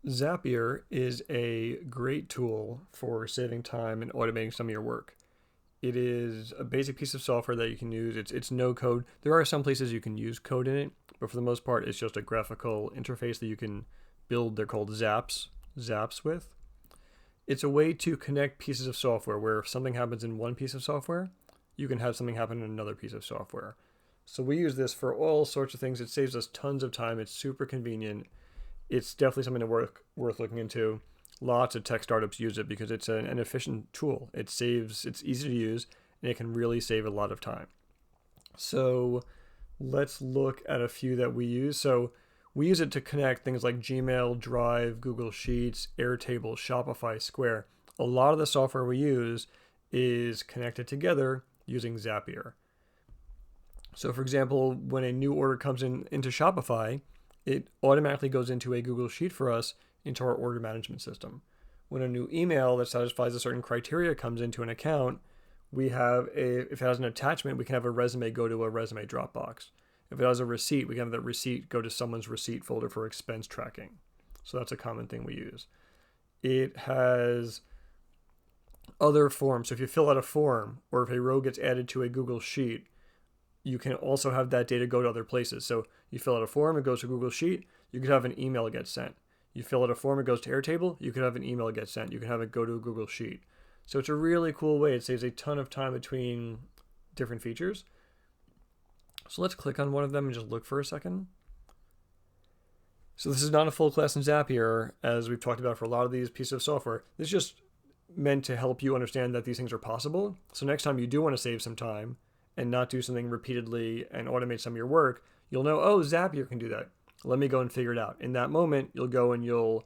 Zapier is a great tool for saving time and automating some of your work. It is a basic piece of software that you can use. It's no code. There are some places you can use code in it, but for the most part, it's just a graphical interface that you can build. They're called zaps with. It's a way to connect pieces of software where if something happens in one piece of software, you can have something happen in another piece of software. So we use this for all sorts of things. It saves us tons of time. It's super convenient. It's definitely something to worth looking into. Lots of tech startups use it because it's an efficient tool. It's easy to use, and it can really save a lot of time. So let's look at a few that we use. So we use it to connect things like Gmail, Drive, Google Sheets, Airtable, Shopify, Square. A lot of the software we use is connected together using Zapier. So for example, when a new order comes into Shopify, it automatically goes into a Google Sheet for us into our order management system. When a new email that satisfies a certain criteria comes into an account, if it has an attachment, we can have a resume go to a resume Dropbox. If it has a receipt, we can have that receipt go to someone's receipt folder for expense tracking. So that's a common thing we use. It has other forms. So if you fill out a form or if a row gets added to a Google Sheet, you can also have that data go to other places. So you fill out a form, it goes to Google Sheet, you could have an email get sent. You fill out a form, it goes to Airtable, you could have an email get sent. You can have it go to a Google Sheet. So it's a really cool way. It saves a ton of time between different features. So let's click on one of them and just look for a second. So this is not a full class in Zapier, as we've talked about for a lot of these pieces of software. This is just meant to help you understand that these things are possible. So next time you do want to save some time and not do something repeatedly and automate some of your work, you'll know, oh, Zapier can do that. Let me go and figure it out. In that moment, you'll go and you'll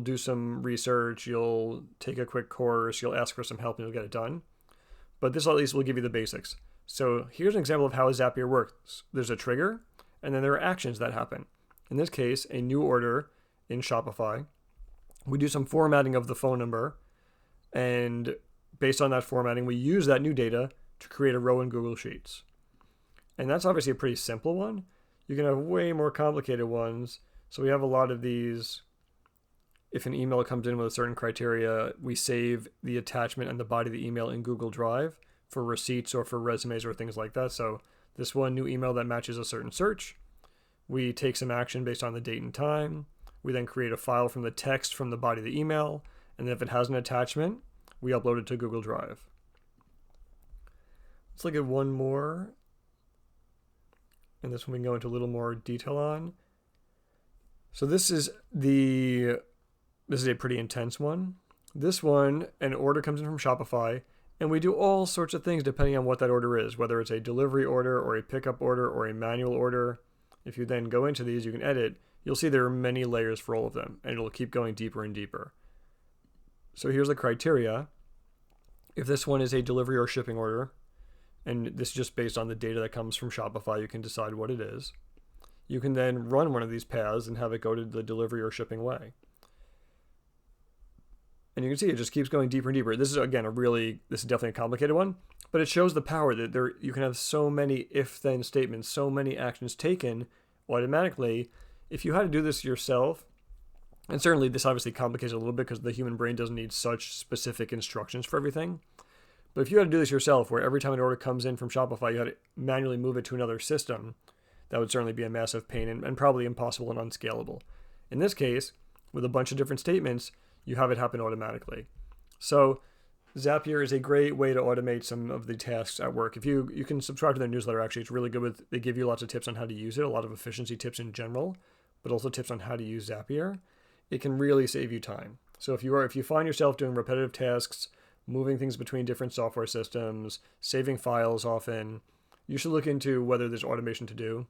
do some research, you'll take a quick course, you'll ask for some help, and you'll get it done. But this at least will give you the basics. So here's an example of how Zapier works. There's a trigger, and then there are actions that happen. In this case, a new order in Shopify. We do some formatting of the phone number, and based on that formatting, we use that new data to create a row in Google Sheets. And that's obviously a pretty simple one. You can have way more complicated ones. So we have a lot of these. If an email comes in with a certain criteria, we save the attachment and the body of the email in Google Drive for receipts or for resumes or things like that. So this one new email that matches a certain search, we take some action based on the date and time. We then create a file from the text from the body of the email. And then if it has an attachment, we upload it to Google Drive. Let's look at one more. And this one we can go into a little more detail on. So this is a pretty intense one. This one, an order comes in from Shopify, and we do all sorts of things depending on what that order is, whether it's a delivery order or a pickup order or a manual order. If you then go into these, you can edit. You'll see there are many layers for all of them, and it'll keep going deeper and deeper. So here's the criteria. If this one is a delivery or shipping order, and this is just based on the data that comes from Shopify, you can decide what it is. You can then run one of these paths and have it go to the delivery or shipping way. And you can see it just keeps going deeper and deeper. This is definitely a complicated one, but it shows the power that you can have so many if-then statements, so many actions taken automatically. If you had to do this yourself, and certainly this obviously complicates it a little bit because the human brain doesn't need such specific instructions for everything. But if you had to do this yourself, where every time an order comes in from Shopify, you had to manually move it to another system, that would certainly be a massive pain and probably impossible and unscalable. In this case, with a bunch of different statements, you have it happen automatically. So Zapier is a great way to automate some of the tasks at work. If you can subscribe to their newsletter, actually, it's really good. They give you lots of tips on how to use it, a lot of efficiency tips in general, but also tips on how to use Zapier. It can really save you time. So if you find yourself doing repetitive tasks, moving things between different software systems, saving files often, you should look into whether there's automation to do.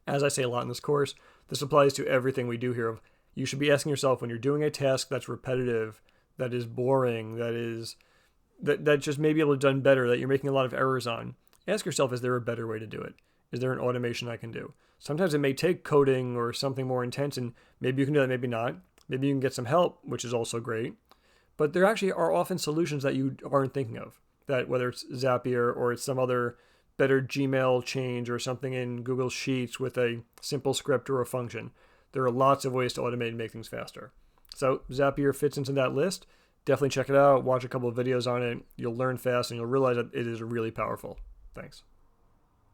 As I say a lot in this course, this applies to everything we do here. You should be asking yourself when you're doing a task that's repetitive, that is boring, that just may be able to be done better, that you're making a lot of errors on. Ask yourself, is there a better way to do it? Is there an automation I can do? Sometimes it may take coding or something more intense, and maybe you can do that, maybe not. Maybe you can get some help, which is also great. But there actually are often solutions that you aren't thinking of, that whether it's Zapier or it's some other better Gmail change or something in Google Sheets with a simple script or a function. There are lots of ways to automate and make things faster. So Zapier fits into that list. Definitely check it out. Watch a couple of videos on it. You'll learn fast and you'll realize that it is really powerful. Thanks.